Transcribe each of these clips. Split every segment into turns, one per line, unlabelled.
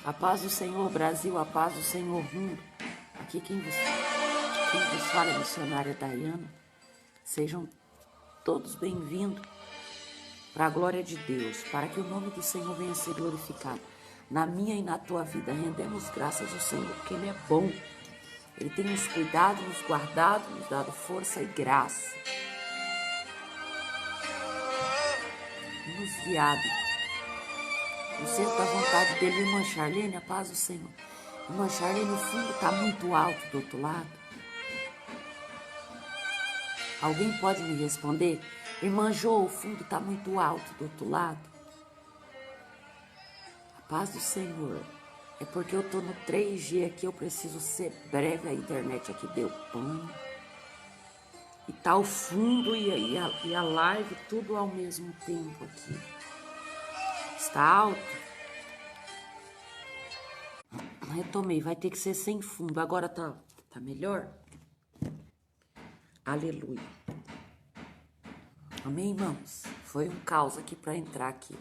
A paz do Senhor, Brasil, a paz do Senhor, mundo. Aqui quem vos fala é a missionária Dayana. Sejam todos bem-vindos para a glória de Deus, para que o nome do Senhor venha a ser glorificado na minha e na tua vida. Rendemos graças ao Senhor, porque Ele é bom. Ele tem nos cuidado, nos guardado, nos dado força e graça. E nos guiado no centro da vontade dele. Irmã Charlene, a paz do Senhor. Irmã Charlene, o fundo está muito alto do outro lado. Alguém pode me responder? Irmã Jo, o fundo está muito alto do outro lado. A paz do Senhor. É porque eu estou no 3G aqui, eu preciso ser breve, a internet aqui deu pane. E tá o fundo e a live tudo ao mesmo tempo aqui. Está alto? Retomei, vai ter que ser sem fundo. Agora tá melhor? Aleluia. Amém, irmãos? Foi um caos aqui para entrar aqui.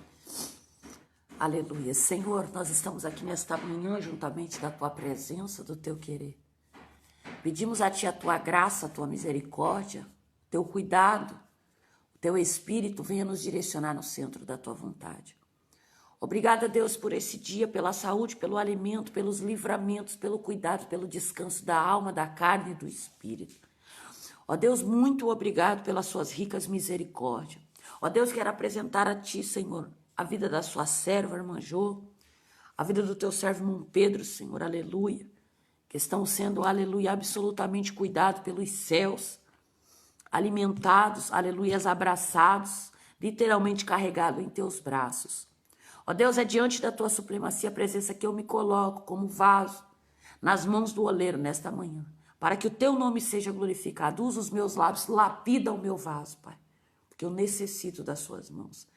Aleluia. Senhor, nós estamos aqui nesta manhã juntamente da tua presença, do teu querer. Pedimos a ti a tua graça, a tua misericórdia, teu cuidado, o teu espírito venha nos direcionar no centro da tua vontade. Obrigada, Deus, por esse dia, pela saúde, pelo alimento, pelos livramentos, pelo cuidado, pelo descanso da alma, da carne e do espírito. Ó Deus, muito obrigado pelas suas ricas misericórdias. Ó Deus, quero apresentar a ti, Senhor, a vida da sua serva, irmã Jô, a vida do teu servo, irmão Pedro, Senhor, aleluia, que estão sendo, aleluia, absolutamente cuidados pelos céus, alimentados, aleluia, abraçados, literalmente carregados em teus braços. Ó Deus, é diante da tua supremacia, a presença que eu me coloco como vaso nas mãos do oleiro nesta manhã, para que o teu nome seja glorificado. Usa os meus lábios, lapida o meu vaso, Pai, porque eu necessito das suas mãos.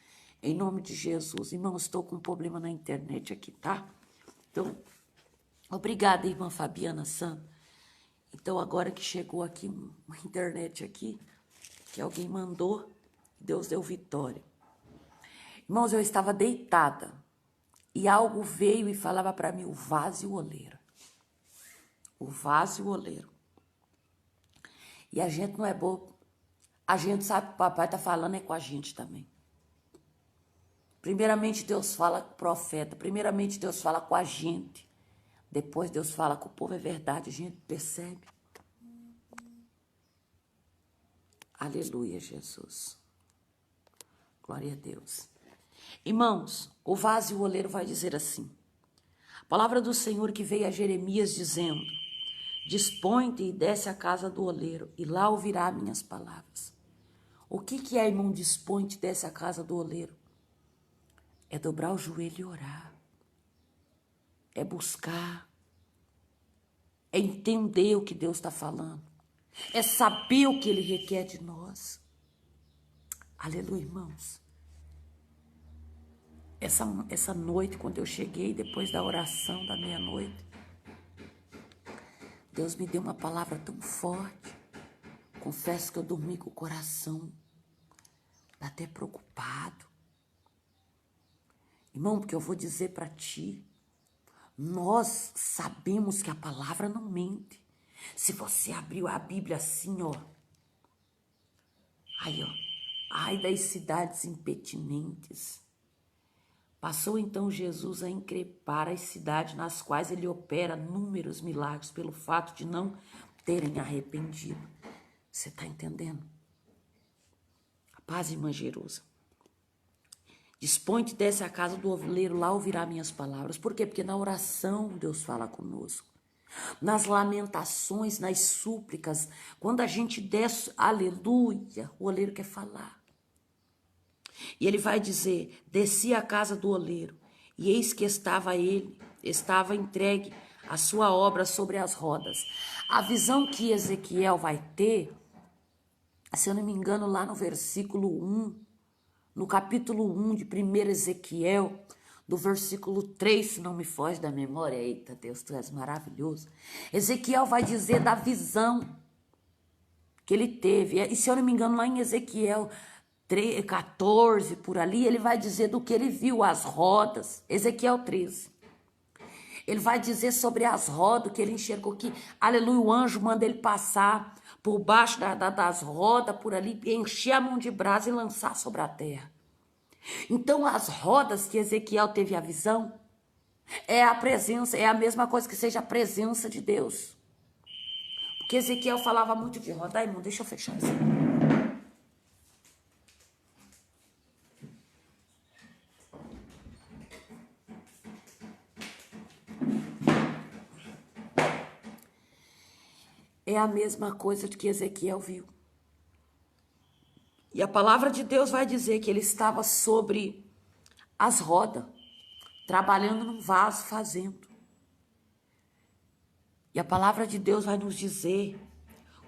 Em nome de Jesus. Irmão, estou com um problema na internet aqui, tá? Então, obrigada, irmã Fabiana Santos. Então, agora que chegou aqui uma internet aqui, que alguém mandou, Deus deu vitória. Irmãos, eu estava deitada e algo veio e falava para mim, o vaso e o oleiro. O vaso e o oleiro. E a gente não é bobo. A gente sabe que o papai está falando é com a gente também. Primeiramente Deus fala com o profeta. Primeiramente Deus fala com a gente. Depois Deus fala com o povo. É verdade, a gente percebe. Aleluia, Jesus. Glória a Deus. Irmãos, o vaso e o oleiro vai dizer assim. A palavra do Senhor que veio a Jeremias dizendo: dispõe-te e desce à casa do oleiro, e lá ouvirá minhas palavras. O que é, irmão, dispõe-te e desce à casa do oleiro? É dobrar o joelho e orar. É buscar. É entender o que Deus está falando. É saber o que Ele requer de nós. Aleluia, irmãos. Essa noite, quando eu cheguei, depois da oração da meia-noite, Deus me deu uma palavra tão forte. Confesso que eu dormi com o coração até preocupado. Irmão, porque eu vou dizer para ti, nós sabemos que a palavra não mente. Se você abriu a Bíblia assim, ó. Aí, ó. Ai das cidades impertinentes. Passou então Jesus a increpar as cidades nas quais ele opera inúmeros milagres pelo fato de não terem arrependido. Você está entendendo? A paz, irmã Jerusa. Dispõe-te, desce à casa do oleiro, lá ouvirá minhas palavras. Por quê? Porque na oração Deus fala conosco. Nas lamentações, nas súplicas, quando a gente desce, aleluia, o oleiro quer falar. E ele vai dizer, desci à casa do oleiro, e eis que estava entregue a sua obra sobre as rodas. A visão que Ezequiel vai ter, se eu não me engano, lá no versículo 1, no capítulo 1 de 1 Ezequiel, do versículo 3, se não me foge da memória, eita Deus, tu és maravilhoso. Ezequiel vai dizer da visão que ele teve, e se eu não me engano, lá em Ezequiel 14, por ali, ele vai dizer do que ele viu, as rodas, Ezequiel 13. Ele vai dizer sobre as rodas que ele enxergou que, aleluia, o anjo manda ele passar por baixo das rodas, por ali, encher a mão de brasa e lançar sobre a terra. Então, as rodas que Ezequiel teve a visão, é a presença, é a mesma coisa que seja a presença de Deus. Porque Ezequiel falava muito de roda. Ai, irmão, deixa eu fechar isso. É a mesma coisa que Ezequiel viu. E a palavra de Deus vai dizer que ele estava sobre as rodas, trabalhando num vaso, fazendo. E a palavra de Deus vai nos dizer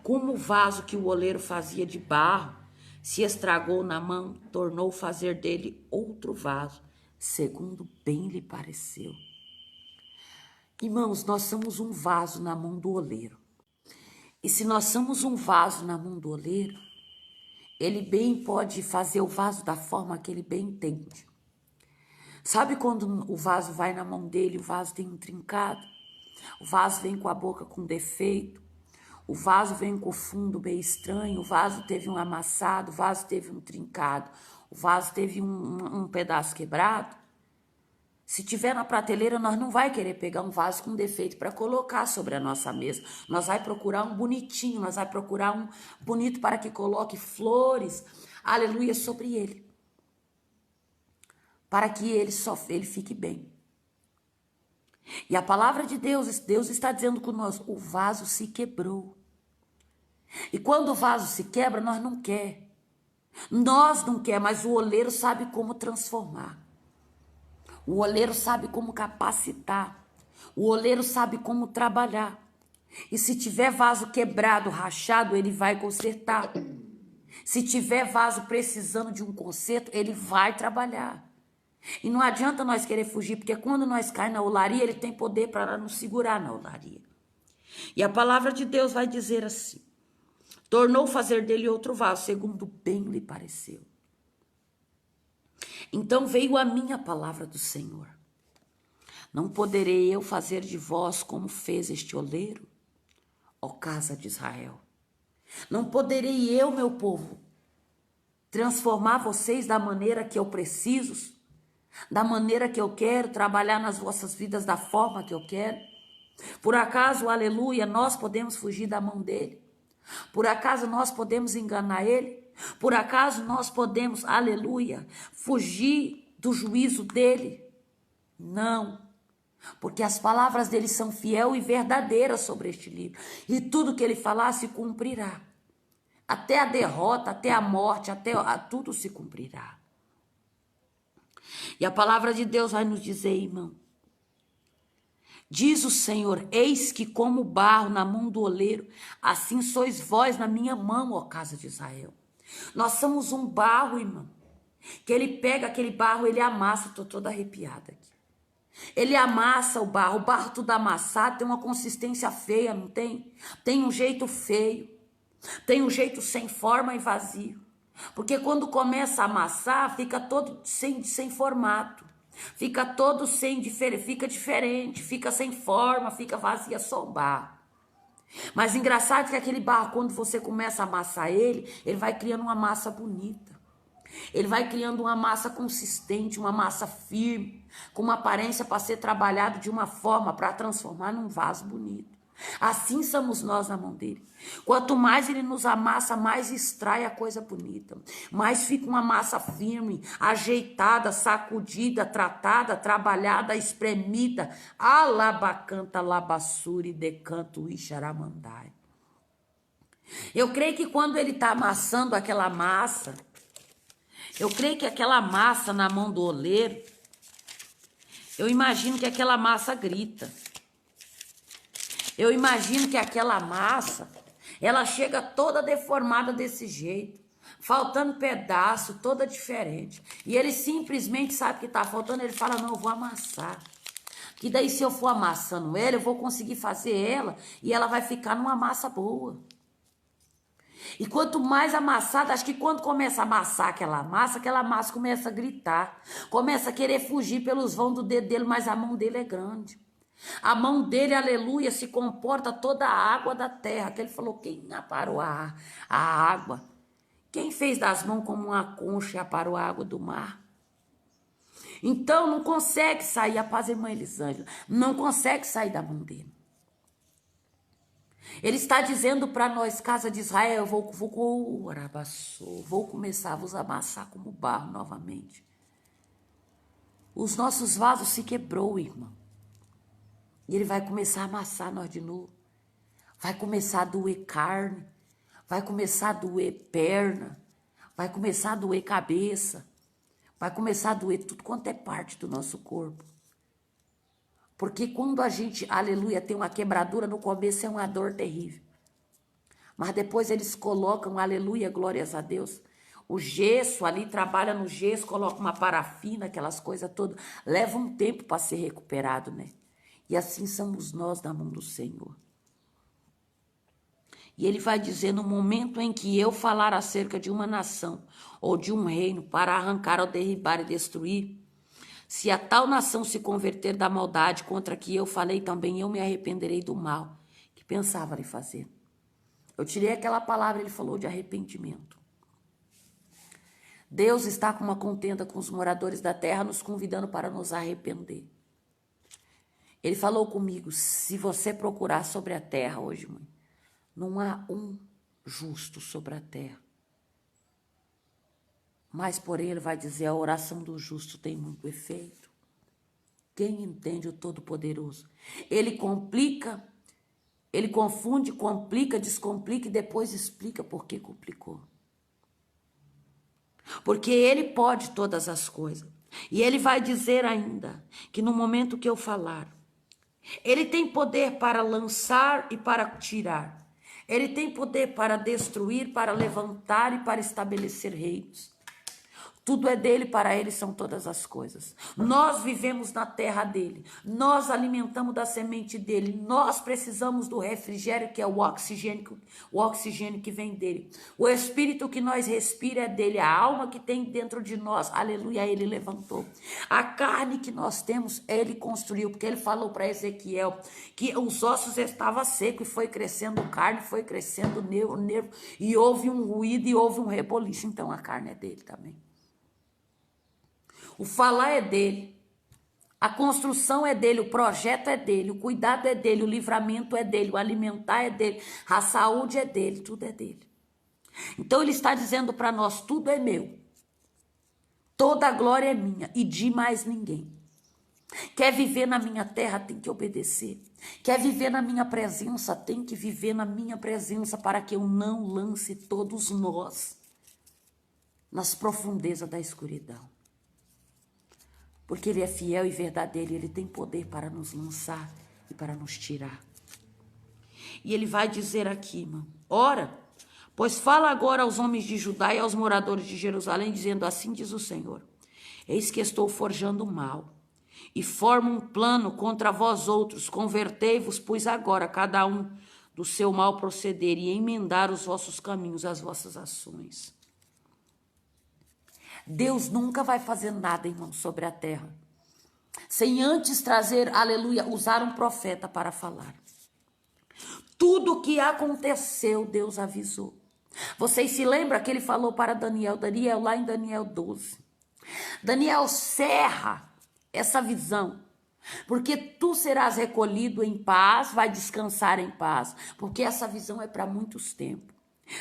como o vaso que o oleiro fazia de barro se estragou na mão, tornou fazer dele outro vaso, segundo bem lhe pareceu. Irmãos, nós somos um vaso na mão do oleiro. E se nós somos um vaso na mão do oleiro, ele bem pode fazer o vaso da forma que ele bem entende. Sabe quando o vaso vai na mão dele, o vaso tem um trincado? O vaso vem com a boca com defeito. O vaso vem com o fundo meio estranho. O vaso teve um amassado, o vaso teve um trincado. O vaso teve um pedaço quebrado. Se tiver na prateleira, nós não vai querer pegar um vaso com defeito para colocar sobre a nossa mesa. Nós vai procurar um bonitinho, nós vai procurar um bonito para que coloque flores, aleluia, sobre ele. Para que ele fique bem. E a palavra de Deus, Deus está dizendo conosco, o vaso se quebrou. E quando o vaso se quebra, nós não quer. Nós não quer, mas o oleiro sabe como transformar. O oleiro sabe como capacitar. O oleiro sabe como trabalhar. E se tiver vaso quebrado, rachado, ele vai consertar. Se tiver vaso precisando de um conserto, ele vai trabalhar. E não adianta nós querer fugir, porque quando nós caímos na olaria, ele tem poder para nos segurar na olaria. E a palavra de Deus vai dizer assim: tornou fazer dele outro vaso, segundo bem lhe pareceu. Então veio a minha palavra do Senhor. Não poderei eu fazer de vós como fez este oleiro, ó casa de Israel. Não poderei eu, meu povo, transformar vocês da maneira que eu preciso, da maneira que eu quero, trabalhar nas vossas vidas da forma que eu quero. Por acaso, aleluia, nós podemos fugir da mão dele? Por acaso nós podemos enganar ele? Por acaso nós podemos, aleluia, fugir do juízo dele? Não, porque as palavras dele são fiel e verdadeiras sobre este livro. E tudo que ele falar se cumprirá. Até a derrota, até a morte, tudo se cumprirá. E a palavra de Deus vai nos dizer, irmão. Diz o Senhor, eis que como barro na mão do oleiro, assim sois vós na minha mão, ó casa de Israel. Nós somos um barro, irmão, que ele pega aquele barro, ele amassa, estou toda arrepiada aqui. Ele amassa o barro tudo amassado, tem uma consistência feia, não tem? Tem um jeito feio, tem um jeito sem forma e vazio. Porque quando começa a amassar, fica todo sem formato, fica todo fica diferente, fica sem forma, fica vazia, só um barro. Mas engraçado que aquele barro, quando você começa a amassar ele vai criando uma massa bonita. Ele vai criando uma massa consistente, uma massa firme, com uma aparência para ser trabalhado de uma forma para transformar num vaso bonito. Assim somos nós na mão dele. Quanto mais ele nos amassa, mais extrai a coisa bonita. Mais fica uma massa firme, ajeitada, sacudida, tratada, trabalhada, espremida. Alabacanta, labassuri, decanto, ixaramandai. Eu creio que quando ele está amassando aquela massa, eu creio que aquela massa na mão do oleiro, eu imagino que aquela massa grita. Eu imagino que aquela massa, ela chega toda deformada desse jeito, faltando pedaço, toda diferente. E ele simplesmente sabe que está faltando, ele fala, não, eu vou amassar. Que daí se eu for amassando ela, eu vou conseguir fazer ela e ela vai ficar numa massa boa. E quanto mais amassada, acho que quando começa a amassar aquela massa começa a gritar, começa a querer fugir pelos vãos do dedo dele, mas a mão dele é grande. A mão dele, aleluia, se comporta toda a água da terra. Que ele falou, quem aparou a água? Quem fez das mãos como uma concha e aparou a água do mar? Então não consegue sair, a paz, irmã Elisângela, não consegue sair da mão dele. Ele está dizendo para nós, casa de Israel, eu vou começar a vos amassar como barro novamente. Os nossos vasos se quebrou, irmão. E ele vai começar a amassar nós de novo. Vai começar a doer carne, vai começar a doer perna, vai começar a doer cabeça, vai começar a doer tudo quanto é parte do nosso corpo. Porque quando a gente, aleluia, tem uma quebradura, no começo é uma dor terrível. Mas depois eles colocam, aleluia, glórias a Deus, o gesso ali, trabalha no gesso, coloca uma parafina, aquelas coisas todas. Leva um tempo para ser recuperado, né? E assim somos nós na mão do Senhor. E ele vai dizer, no momento em que eu falar acerca de uma nação ou de um reino para arrancar ou derribar e destruir, se a tal nação se converter da maldade contra que eu falei, também eu me arrependerei do mal que pensava lhe fazer. Eu tirei aquela palavra, ele falou de arrependimento. Deus está com uma contenda com os moradores da terra, nos convidando para nos arrepender. Ele falou comigo, se você procurar sobre a terra hoje, mãe, não há um justo sobre a terra. Mas, porém, ele vai dizer, a oração do justo tem muito efeito. Quem entende o Todo-Poderoso? Ele complica, ele confunde, complica, descomplica e depois explica por que complicou. Porque ele pode todas as coisas. E ele vai dizer ainda que no momento que eu falar, ele tem poder para lançar e para tirar. Ele tem poder para destruir, para levantar e para estabelecer reinos. Tudo é dele, para ele são todas as coisas. Nós vivemos na terra dele. Nós alimentamos da semente dele. Nós precisamos do refrigério, que é o oxigênio que vem dele. O espírito que nós respira é dele. A alma que tem dentro de nós, aleluia, ele levantou. A carne que nós temos, ele construiu. Porque ele falou para Ezequiel que os ossos estavam secos e foi crescendo carne, foi crescendo nervo. E houve um ruído e houve um reboliço. Então a carne é dele também. O falar é dele, a construção é dele, o projeto é dele, o cuidado é dele, o livramento é dele, o alimentar é dele, a saúde é dele, tudo é dele. Então ele está dizendo para nós, tudo é meu, toda a glória é minha e de mais ninguém. Quer viver na minha terra, tem que obedecer. Quer viver na minha presença, tem que viver na minha presença para que eu não lance todos nós nas profundezas da escuridão. Porque ele é fiel e verdadeiro, ele tem poder para nos lançar e para nos tirar. E ele vai dizer aqui, irmão, ora, pois fala agora aos homens de Judá e aos moradores de Jerusalém, dizendo, assim diz o Senhor, eis que estou forjando mal, e formo um plano contra vós outros, convertei-vos, pois agora cada um do seu mal proceder e emendar os vossos caminhos, as vossas ações. Deus nunca vai fazer nada, irmão, sobre a terra, sem antes trazer, aleluia, usar um profeta para falar. Tudo o que aconteceu, Deus avisou. Vocês se lembram que ele falou para Daniel, lá em Daniel 12. Daniel, cerra essa visão, porque tu serás recolhido em paz, vai descansar em paz, porque essa visão é para muitos tempos.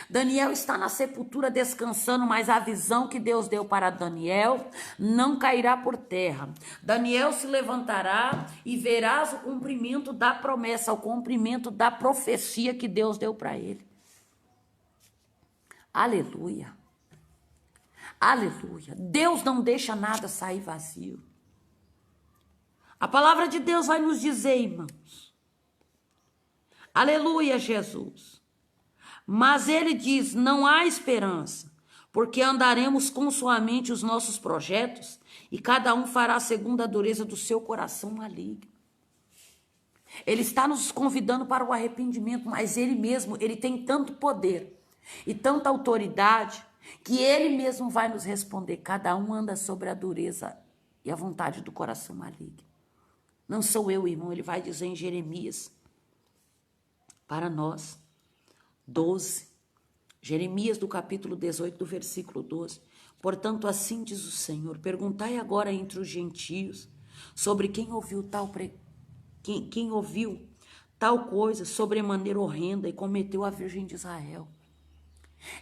Daniel está na sepultura descansando, mas a visão que Deus deu para Daniel não cairá por terra. Daniel se levantará e verás o cumprimento da promessa, o cumprimento da profecia que Deus deu para ele. Aleluia. Aleluia. Deus não deixa nada sair vazio. A palavra de Deus vai nos dizer, irmãos. Aleluia, Jesus. Mas ele diz, não há esperança, porque andaremos consoante os nossos projetos e cada um fará segundo a dureza do seu coração maligno. Ele está nos convidando para o arrependimento, mas ele mesmo, ele tem tanto poder e tanta autoridade que ele mesmo vai nos responder. Cada um anda sobre a dureza e a vontade do coração maligno. Não sou eu, irmão, ele vai dizer em Jeremias, para nós, 12, Jeremias do capítulo 18, do versículo 12. Portanto, assim diz o Senhor, perguntai agora entre os gentios, sobre quem ouviu quem ouviu tal coisa, sobremaneira horrenda, e cometeu a Virgem de Israel.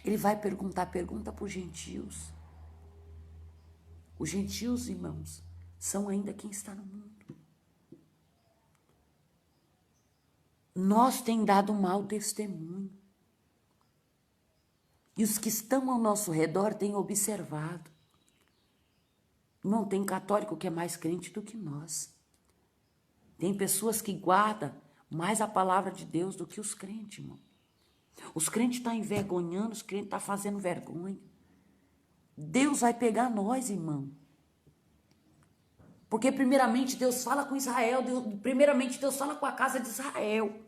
Ele vai pergunta para os gentios. Os gentios, irmãos, são ainda quem está no mundo. Nós tem dado mau testemunho. E os que estão ao nosso redor têm observado. Não tem católico que é mais crente do que nós. Tem pessoas que guardam mais a palavra de Deus do que os crentes, irmão. Os crentes estão envergonhando, os crentes estão fazendo vergonha. Deus vai pegar nós, irmão. Porque primeiramente Deus fala com Israel, primeiramente Deus fala com a casa de Israel.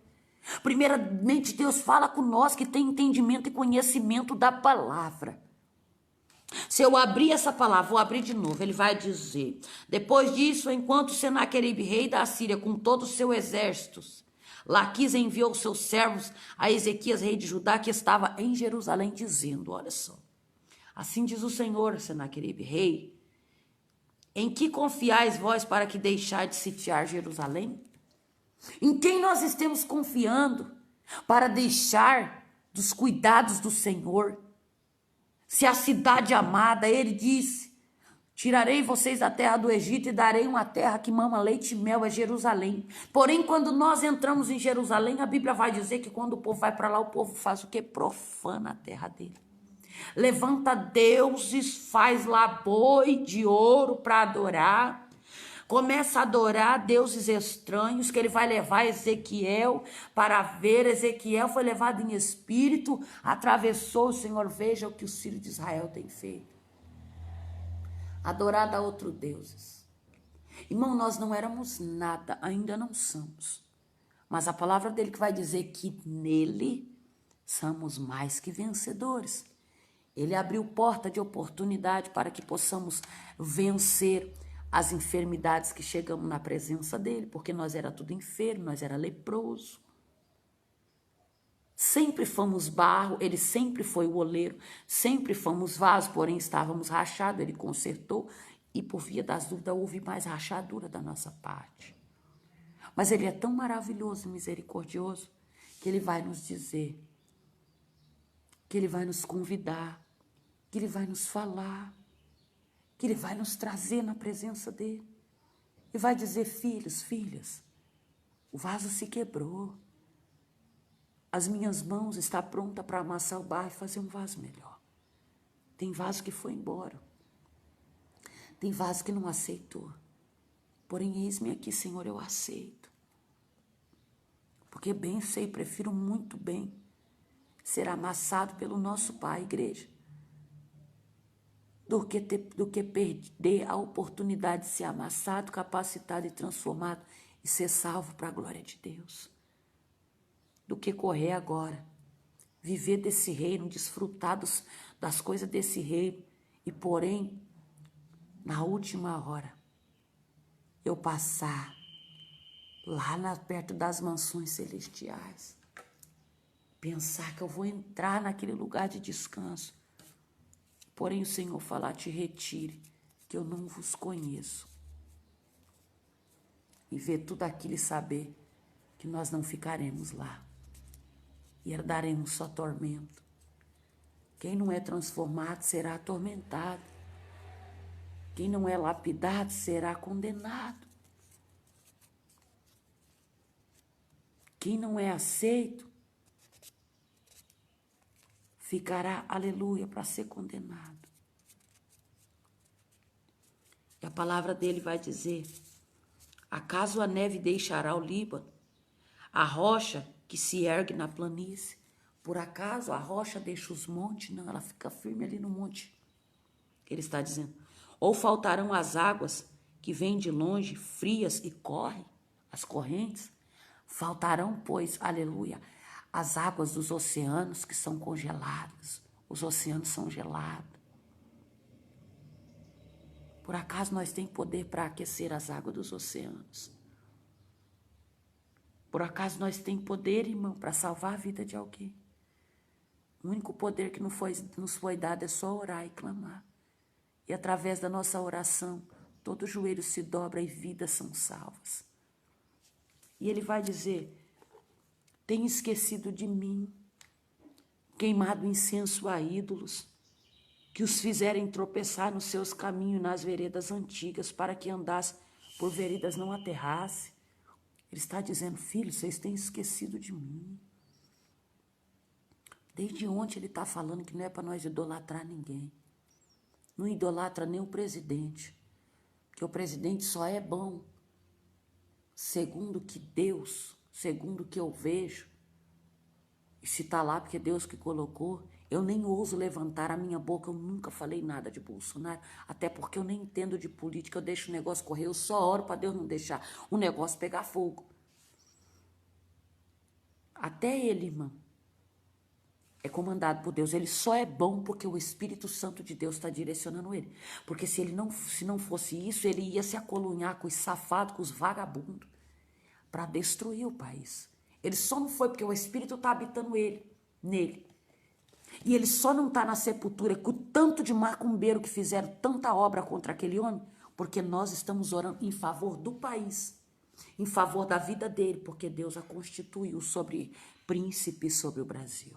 Primeiramente Deus fala com nós que tem entendimento e conhecimento da palavra. Se eu abrir essa palavra, vou abrir de novo, ele vai dizer: depois disso, enquanto Senaqueribe, rei da Assíria, com todos os seus exércitos, Laquis enviou seus servos a Ezequias, rei de Judá, que estava em Jerusalém, dizendo, olha só, assim diz o Senhor, Senaqueribe, rei, em que confiais vós para que deixar de sitiar Jerusalém? Em quem nós estamos confiando para deixar dos cuidados do Senhor? Se a cidade amada, ele disse, tirarei vocês da terra do Egito e darei uma terra que mama leite e mel, é Jerusalém. Porém, quando nós entramos em Jerusalém, a Bíblia vai dizer que quando o povo vai para lá, o povo faz o quê? Profana a terra dele. Levanta deuses, faz lá boi de ouro para adorar. Começa a adorar deuses estranhos que ele vai levar Ezequiel para ver. Ezequiel foi levado em espírito, atravessou. O Senhor, veja o que os filhos de Israel têm feito. Adorado a outros deuses. Irmão, nós não éramos nada, ainda não somos. Mas a palavra dele que vai dizer que nele somos mais que vencedores. Ele abriu porta de oportunidade para que possamos vencer as enfermidades que chegamos na presença dele, porque nós era tudo enfermo, nós era leproso. Sempre fomos barro, ele sempre foi o oleiro, sempre fomos vaso, porém estávamos rachados, ele consertou, e por via das dúvidas houve mais rachadura da nossa parte. Mas ele é tão maravilhoso e misericordioso, que ele vai nos dizer, que ele vai nos convidar, que ele vai nos falar, que ele vai nos trazer na presença dele. E vai dizer, filhos, filhas, o vaso se quebrou. As minhas mãos estão prontas para amassar o barro e fazer um vaso melhor. Tem vaso que foi embora. Tem vaso que não aceitou. Porém, eis-me aqui, Senhor, eu aceito. Porque bem sei, prefiro muito bem ser amassado pelo nosso Pai, igreja, do que perder a oportunidade de ser amassado, capacitado e transformado e ser salvo para a glória de Deus. Do que correr agora, viver desse reino, desfrutar das coisas desse reino e, porém, na última hora, eu passar lá perto das mansões celestiais, pensar que eu vou entrar naquele lugar de descanso, porém o Senhor falar, te retire, que eu não vos conheço. E ver tudo aquilo e saber que nós não ficaremos lá. E herdaremos só tormento. Quem não é transformado será atormentado. Quem não é lapidado será condenado. Quem não é aceito ficará, aleluia, para ser condenado. E a palavra dele vai dizer, acaso a neve deixará o Líbano, a rocha que se ergue na planície? Por acaso a rocha deixa os montes? Não, ela fica firme ali no monte. Ele está dizendo, ou faltarão as águas que vêm de longe, frias e correm, as correntes? Faltarão, pois, aleluia, as águas dos oceanos que são congeladas. Os oceanos são gelados. Por acaso nós temos poder para aquecer as águas dos oceanos? Por acaso nós temos poder, irmão, para salvar a vida de alguém? O único poder que nos foi dado é só orar e clamar. E através da nossa oração, todo joelho se dobra e vidas são salvas. E ele vai dizer, tem esquecido de mim, queimado incenso a ídolos, que os fizerem tropeçar nos seus caminhos, nas veredas antigas, para que andasse por veredas não aterrasse. Ele está dizendo, filho, vocês têm esquecido de mim. Desde ontem ele está falando que não é para nós idolatrar ninguém. Não idolatra nem o presidente, porque o presidente só é bom segundo que Deus, segundo que eu vejo. E se está lá porque Deus que colocou, eu nem ouso levantar a minha boca, eu nunca falei nada de Bolsonaro, até porque eu nem entendo de política, eu deixo o negócio correr, eu só oro para Deus não deixar o negócio pegar fogo. Até ele, irmão, é comandado por Deus. Ele só é bom porque o Espírito Santo de Deus está direcionando ele. Porque se não fosse isso, ele ia se acolunhar com os safados, com os vagabundos, para destruir o país. Ele só não foi porque o Espírito está habitando nele. E ele só não está na sepultura com o tanto de macumbeiro que fizeram tanta obra contra aquele homem, porque nós estamos orando em favor do país, em favor da vida dele, porque Deus a constituiu sobre príncipe sobre o Brasil.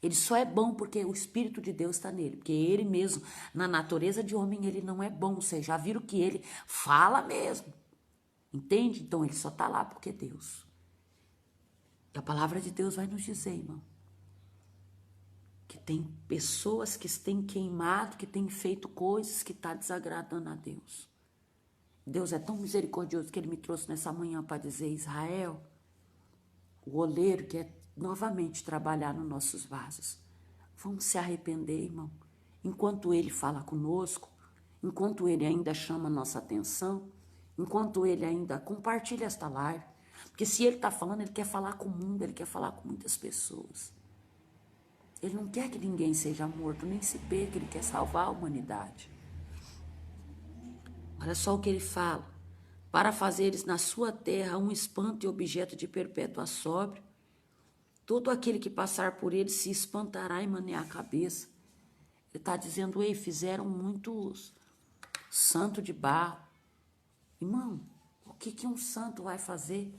Ele só é bom porque o Espírito de Deus está nele, porque ele mesmo, na natureza de homem, ele não é bom. Vocês já viram que ele fala mesmo, entende? Então ele só está lá porque Deus. E a palavra de Deus vai nos dizer, irmão, que tem pessoas que têm queimado, que têm feito coisas que estão desagradando a Deus. Deus é tão misericordioso que ele me trouxe nessa manhã para dizer, Israel, o oleiro quer novamente trabalhar nos nossos vasos. Vamos se arrepender, irmão. Enquanto ele fala conosco, enquanto ele ainda chama a nossa atenção, enquanto ele ainda compartilha esta live. Porque se ele está falando, ele quer falar com o mundo, ele quer falar com muitas pessoas. Ele não quer que ninguém seja morto, nem se perca, ele quer salvar a humanidade. Olha só o que ele fala. Para fazeres na sua terra um espanto e objeto de perpétua sóbrio, todo aquele que passar por ele se espantará e manear a cabeça. Ele está dizendo, ei, fizeram muitos santo de barro. Irmão, o que um santo vai fazer?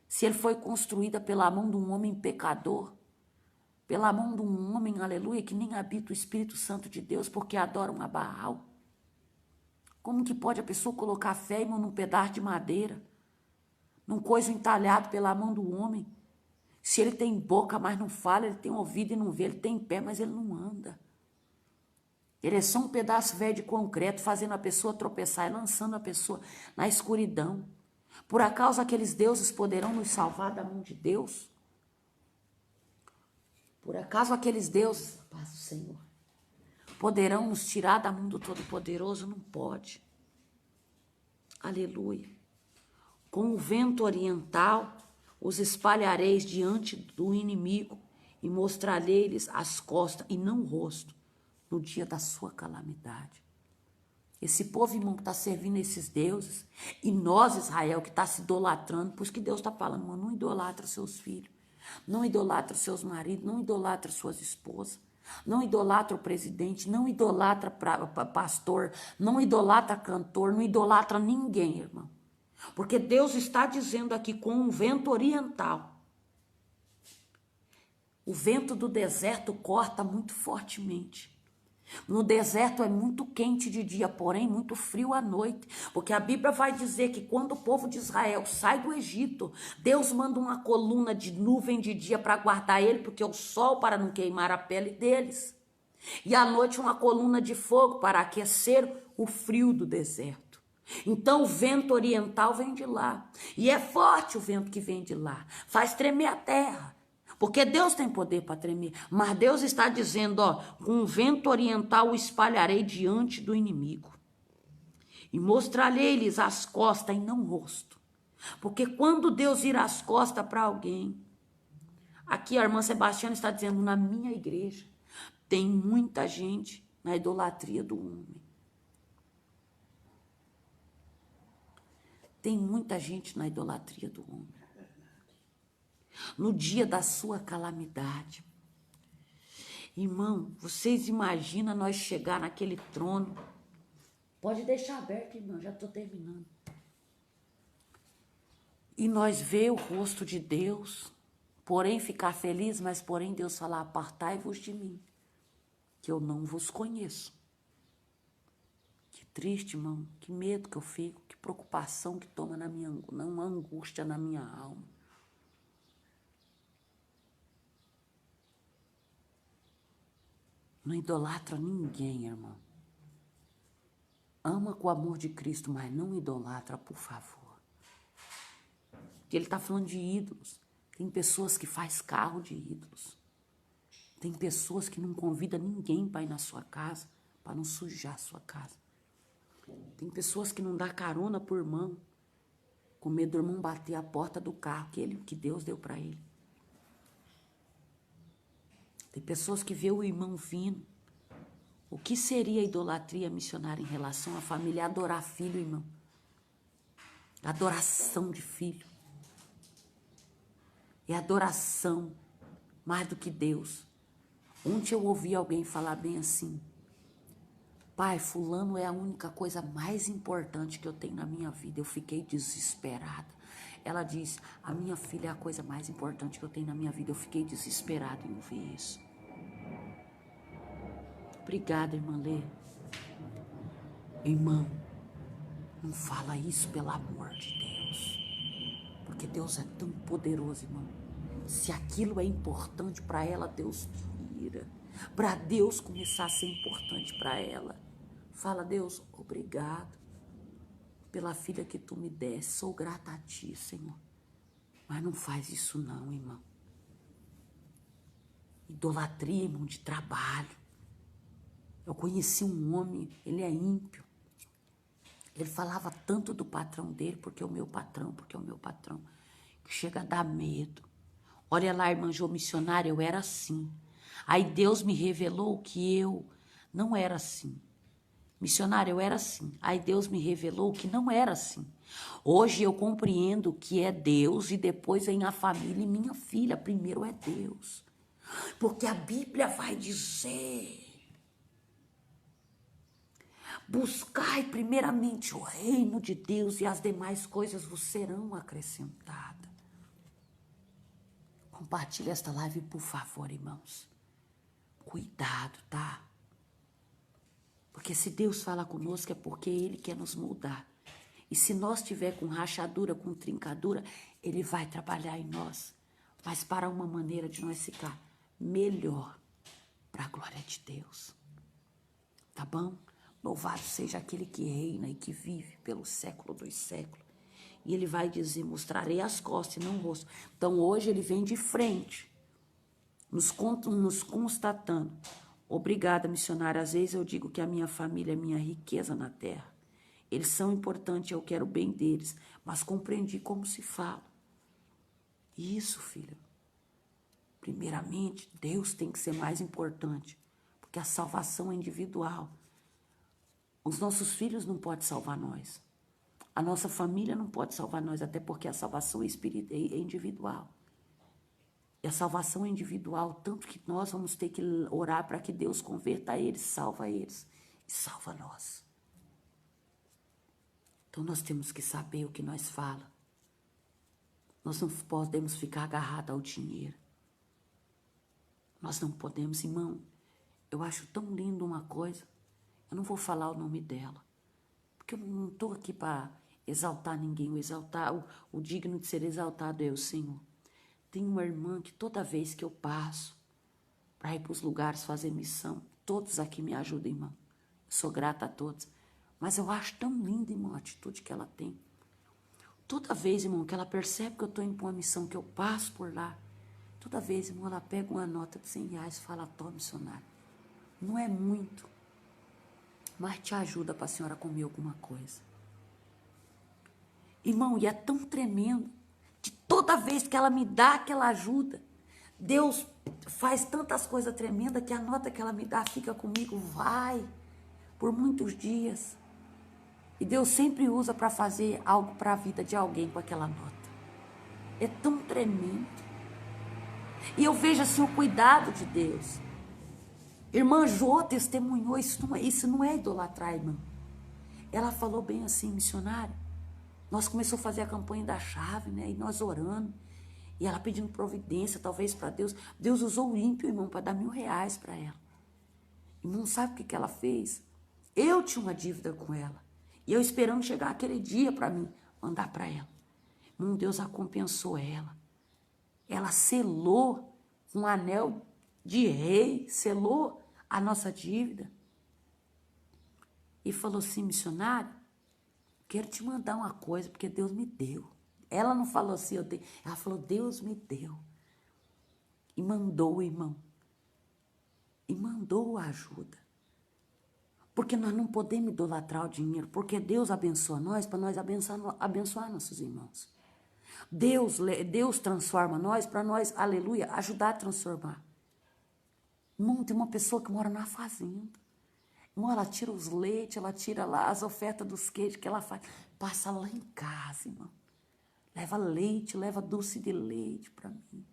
Se ele foi construída pela mão de um homem pecador, pela mão de um homem, aleluia, que nem habita o Espírito Santo de Deus, porque adoram a Baal. Como que pode a pessoa colocar fé, irmão, num pedaço de madeira, num coisa entalhado pela mão do homem? Se ele tem boca, mas não fala, ele tem ouvido e não vê, ele tem pé, mas ele não anda. Ele é só um pedaço velho de concreto, fazendo a pessoa tropeçar e lançando a pessoa na escuridão. Por acaso aqueles deuses poderão nos salvar da mão de Deus? Por acaso aqueles deuses, paz do Senhor, poderão nos tirar da mão do Todo-Poderoso? Não pode. Aleluia. Com o vento oriental os espalhareis diante do inimigo e mostrarei-lhes as costas e não o rosto no dia da sua calamidade. Esse povo, irmão, que está servindo esses deuses, e nós, Israel, que está se idolatrando, por isso que Deus está falando, irmão, não idolatra seus filhos, não idolatra seus maridos, não idolatra suas esposas, não idolatra o presidente, não idolatra pastor, não idolatra cantor, não idolatra ninguém, irmão. Porque Deus está dizendo aqui com um vento oriental. O vento do deserto corta muito fortemente. No deserto é muito quente de dia, porém muito frio à noite. Porque a Bíblia vai dizer que quando o povo de Israel sai do Egito, Deus manda uma coluna de nuvem de dia para guardar ele, porque o sol para não queimar a pele deles. E à noite uma coluna de fogo para aquecer o frio do deserto. Então o vento oriental vem de lá. E é forte o vento que vem de lá. Faz tremer a terra. Porque Deus tem poder para tremer. Mas Deus está dizendo, ó, com o vento oriental o espalharei diante do inimigo. E mostrarei-lhes as costas e não o rosto. Porque quando Deus vira as costas para alguém, aqui a irmã Sebastiana está dizendo, na minha igreja, tem muita gente na idolatria do homem. Tem muita gente na idolatria do homem. No dia da sua calamidade. Irmão, vocês imaginam nós chegar naquele trono? Pode deixar aberto, irmão, já estou terminando. E nós ver o rosto de Deus, porém ficar feliz, mas porém Deus falar, apartai-vos de mim, que eu não vos conheço. Que triste, irmão, que medo que eu fico, que preocupação que toma na minha, uma angústia na minha alma. Não idolatra ninguém, irmão. Ama com o amor de Cristo, mas não idolatra, por favor. Porque ele está falando de ídolos. Tem pessoas que faz carro de ídolos. Tem pessoas que não convidam ninguém para ir na sua casa, para não sujar a sua casa. Tem pessoas que não dá carona pro irmão, com medo do irmão bater a porta do carro que Deus deu para ele. Tem pessoas que vê o irmão vindo. O que seria a idolatria missionária em relação à família? Adorar filho, irmão. Adoração de filho. É adoração mais do que Deus. Ontem eu ouvi alguém falar bem assim: pai, fulano é a única coisa mais importante que eu tenho na minha vida. Eu fiquei desesperada. Ela diz, a minha filha é a coisa mais importante que eu tenho na minha vida. Eu fiquei desesperada em ouvir isso. Obrigada, irmã Lê. Irmão, não fala isso pelo amor de Deus. Porque Deus é tão poderoso, irmão. Se aquilo é importante para ela, Deus tira. Para Deus começar a ser importante para ela. Fala, Deus, obrigado pela filha que tu me deste. Sou grata a ti, Senhor. Mas não faz isso não, irmão. Idolatria, irmão, de trabalho. Eu conheci um homem, ele é ímpio. Ele falava tanto do patrão dele, porque é o meu patrão, que chega a dar medo. Olha lá, irmã Jô missionária, eu era assim. Aí Deus me revelou que eu não era assim. Missionária, eu era assim. Aí Deus me revelou que não era assim. Hoje eu compreendo que é Deus e depois vem a família e minha filha. Primeiro é Deus. Porque a Bíblia vai dizer: buscai primeiramente o reino de Deus e as demais coisas vos serão acrescentadas. Compartilhe esta live, por favor, irmãos. Cuidado, tá? Porque se Deus fala conosco é porque Ele quer nos mudar. E se nós tiver com rachadura, com trincadura, Ele vai trabalhar em nós. Mas para uma maneira de nós ficar melhor para a glória de Deus. Tá bom? Louvado seja aquele que reina e que vive pelo século dos séculos. E ele vai dizer, mostrarei as costas e não o rosto. Então hoje ele vem de frente, nos constatando. Obrigada, missionária. Às vezes eu digo que a minha família é minha riqueza na terra. Eles são importantes, eu quero o bem deles. Mas compreendi como se fala. Isso, filha. Primeiramente, Deus tem que ser mais importante. Porque a salvação é individual. Os nossos filhos não podem salvar nós. A nossa família não pode salvar nós, até porque a salvação é individual. E a salvação é individual, tanto que nós vamos ter que orar para que Deus converta eles, salva eles e salva nós. Então nós temos que saber o que nós falamos. Nós não podemos ficar agarrados ao dinheiro. Nós não podemos, irmão. Eu acho tão lindo uma coisa. Eu não vou falar o nome dela. Porque eu não estou aqui para exaltar ninguém. O digno de ser exaltado é o Senhor. Tem uma irmã que toda vez que eu passo para ir para os lugares fazer missão, todos aqui me ajudam, irmão. Eu sou grata a todos. Mas eu acho tão linda, irmão, a atitude que ela tem. Toda vez, irmão, que ela percebe que eu estou indo para uma missão, que eu passo por lá, toda vez, irmão, ela pega uma nota de R$100 e fala, toma, missionário. Não é muito, mas te ajuda para a senhora comer alguma coisa. Irmão, e é tão tremendo que toda vez que ela me dá aquela ajuda, Deus faz tantas coisas tremendas que a nota que ela me dá fica comigo, vai, por muitos dias. E Deus sempre usa para fazer algo para a vida de alguém com aquela nota. É tão tremendo. E eu vejo assim o cuidado de Deus. Irmã Jô testemunhou, isso não é idolatrar, irmã. Ela falou bem assim, missionária. Nós começamos a fazer a campanha da chave, né? E nós orando. E ela pedindo providência, talvez para Deus. Deus usou o ímpio, irmão, para dar R$1.000 para ela. Irmão, sabe o que ela fez? Eu tinha uma dívida com ela. E eu esperando chegar aquele dia para mim mandar para ela. Irmão, Deus a compensou ela. Ela selou com um anel de rei, selou a nossa dívida. E falou assim, missionário, quero te mandar uma coisa, porque Deus me deu. Ela não falou assim, eu dei. Ela falou, Deus me deu. E mandou o irmão. E mandou a ajuda. Porque nós não podemos idolatrar o dinheiro, porque Deus abençoa nós para nós abençoar nossos irmãos. Deus transforma nós para nós, aleluia, ajudar a transformar. Irmão, tem uma pessoa que mora na fazenda. Irmão, ela tira os leites, ela tira lá as ofertas dos queijos que ela faz. Passa lá em casa, irmão. Leva leite, leva doce de leite para mim.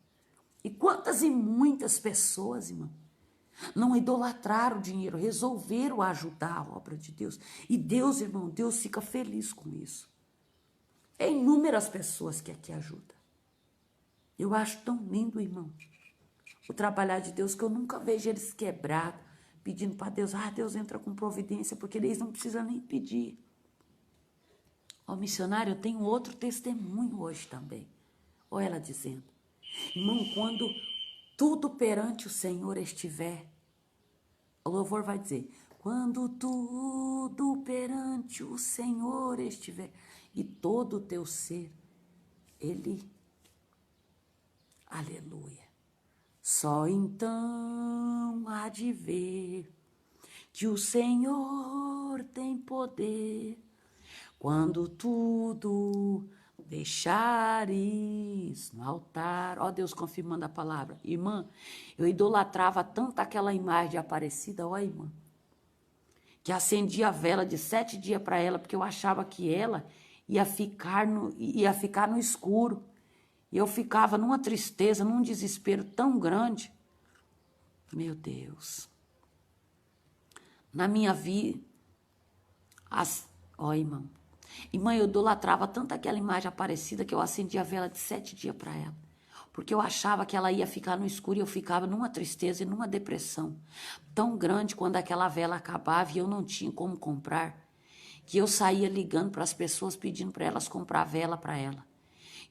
E quantas e muitas pessoas, irmão, não idolatraram o dinheiro, resolveram ajudar a obra de Deus. E Deus, irmão, Deus fica feliz com isso. É inúmeras pessoas que aqui ajudam. Eu acho tão lindo, irmão, o trabalhar de Deus, que eu nunca vejo eles quebrados, pedindo para Deus, Deus entra com providência, porque eles não precisam nem pedir. Ó, missionário, eu tenho outro testemunho hoje também. Ó, ela dizendo, irmão, quando tudo perante o Senhor estiver, o louvor vai dizer, quando tudo perante o Senhor estiver, e todo o teu ser, Ele, aleluia, só então há de ver que o Senhor tem poder, quando tudo deixares no altar. Ó, Deus confirmando a palavra. Irmã, eu idolatrava tanto aquela imagem de Aparecida, ó, irmã, que acendia a vela de 7 dias para ela, porque eu achava que ela ia ficar no escuro. E eu ficava numa tristeza, num desespero tão grande. Meu Deus. Na minha vida, ó, irmão. Irmã, eu idolatrava tanto aquela imagem Aparecida que eu acendia a vela de 7 dias para ela. Porque eu achava que ela ia ficar no escuro e eu ficava numa tristeza e numa depressão tão grande quando aquela vela acabava e eu não tinha como comprar, que eu saía ligando para as pessoas pedindo para elas comprar vela para ela.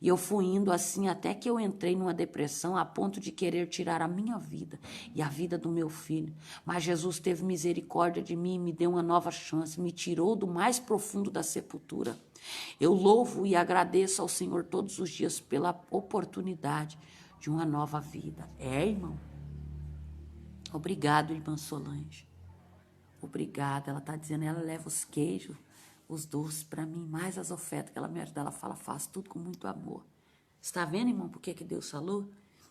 E eu fui indo assim até que eu entrei numa depressão a ponto de querer tirar a minha vida e a vida do meu filho. Mas Jesus teve misericórdia de mim e me deu uma nova chance, me tirou do mais profundo da sepultura. Eu louvo e agradeço ao Senhor todos os dias pela oportunidade de uma nova vida. Irmão? Obrigado, irmã Solange. Obrigada. Ela está dizendo, ela leva os queijos, os doces para mim, mais as ofertas que ela me ajuda. Ela fala, faz tudo com muito amor. Está vendo, irmão, por que Deus falou?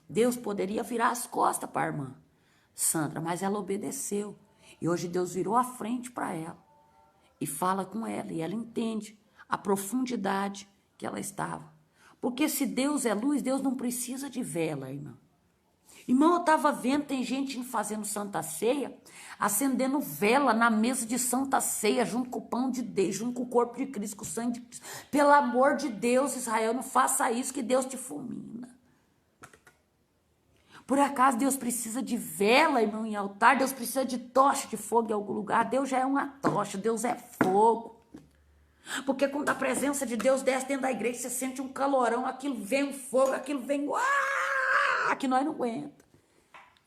Deus poderia virar as costas para a irmã Sandra, mas ela obedeceu. E hoje Deus virou a frente para ela e fala com ela, e ela entende a profundidade que ela estava. Porque se Deus é luz, Deus não precisa de vela, irmã. Irmão, eu estava vendo, tem gente fazendo Santa Ceia, acendendo vela na mesa de Santa Ceia, junto com o pão de Deus, junto com o corpo de Cristo, com o sangue de Cristo. Pelo amor de Deus, Israel, não faça isso que Deus te fulmina. Por acaso Deus precisa de vela, irmão, em altar? Deus precisa de tocha de fogo em algum lugar? Deus já é uma tocha, Deus é fogo. Porque quando a presença de Deus desce dentro da igreja, você sente um calorão, aquilo vem um fogo, aquilo vem... que nós não aguenta.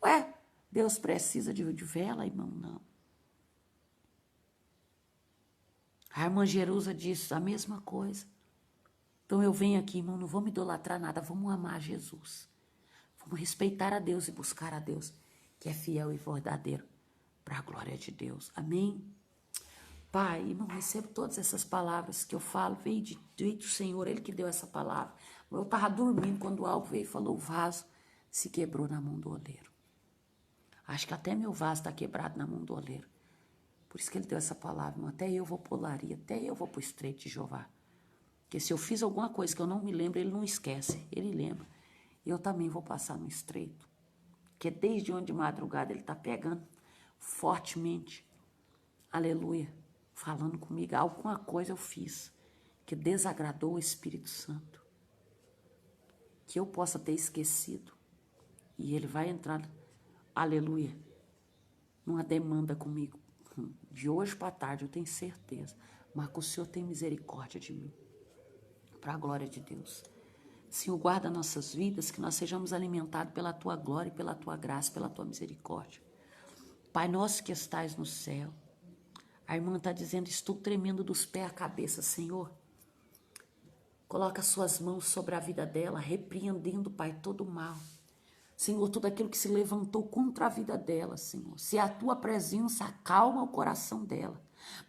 Ué, Deus precisa de vela, irmão? Não. A irmã Jerusa disse a mesma coisa. Então eu venho aqui, irmão, não vamos idolatrar nada, vamos amar Jesus. Vamos respeitar a Deus e buscar a Deus, que é fiel e verdadeiro, para a glória de Deus. Amém? Pai, irmão, recebo todas essas palavras que eu falo, veio do Senhor, Ele que deu essa palavra. Eu estava dormindo quando algo veio e falou, o vaso se quebrou na mão do oleiro. Acho que até meu vaso está quebrado na mão do oleiro. Por isso que ele deu essa palavra, irmão. Até eu vou pro laria, até eu vou pro estreito de Jeová. Porque se eu fiz alguma coisa que eu não me lembro, ele não esquece, ele lembra. E eu também vou passar no estreito. Porque desde onde de madrugada ele está pegando fortemente. Aleluia. Falando comigo, alguma coisa eu fiz que desagradou o Espírito Santo. Que eu possa ter esquecido. E ele vai entrar, aleluia, numa demanda comigo. De hoje para tarde, eu tenho certeza. Mas que o Senhor tem misericórdia de mim. Para a glória de Deus. Senhor, guarda nossas vidas, que nós sejamos alimentados pela Tua glória e pela Tua graça, pela Tua misericórdia. Pai nosso que estais no céu. A irmã está dizendo, estou tremendo dos pés à cabeça, Senhor. Coloca suas mãos sobre a vida dela, repreendendo, Pai, todo o mal. Senhor, tudo aquilo que se levantou contra a vida dela, Senhor. Se a Tua presença acalma o coração dela,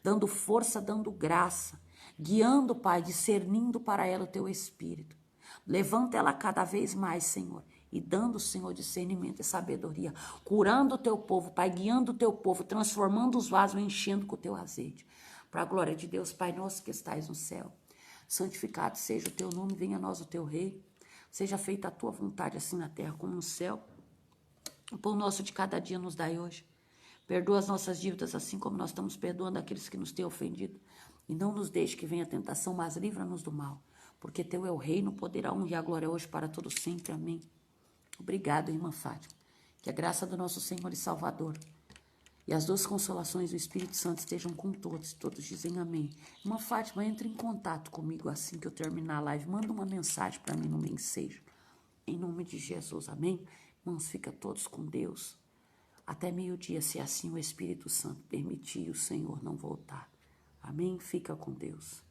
dando força, dando graça, guiando, Pai, discernindo para ela o Teu Espírito. Levanta ela cada vez mais, Senhor, e dando, Senhor, discernimento e sabedoria, curando o Teu povo, Pai, guiando o Teu povo, transformando os vasos, enchendo com o Teu azeite. Para a glória de Deus, Pai nosso que estais no céu, santificado seja o Teu nome, venha a nós o Teu reino, seja feita a Tua vontade, assim na terra como no céu. O pão nosso de cada dia nos dai hoje. Perdoa as nossas dívidas, assim como nós estamos perdoando aqueles que nos têm ofendido. E não nos deixe que venha a tentação, mas livra-nos do mal. Porque Teu é o reino, o poder, a honra e a glória hoje para todos sempre. Amém. Obrigado, irmã Fátima. Que a graça do nosso Senhor e Salvador e as duas consolações do Espírito Santo estejam com todos. Todos dizem amém. Irmã Fátima, entre em contato comigo assim que eu terminar a live. Manda uma mensagem para mim no Mensageiro. Em nome de Jesus, amém? Irmãos, fica todos com Deus. Até meio-dia, se assim o Espírito Santo permitir e o Senhor não voltar. Amém? Fica com Deus.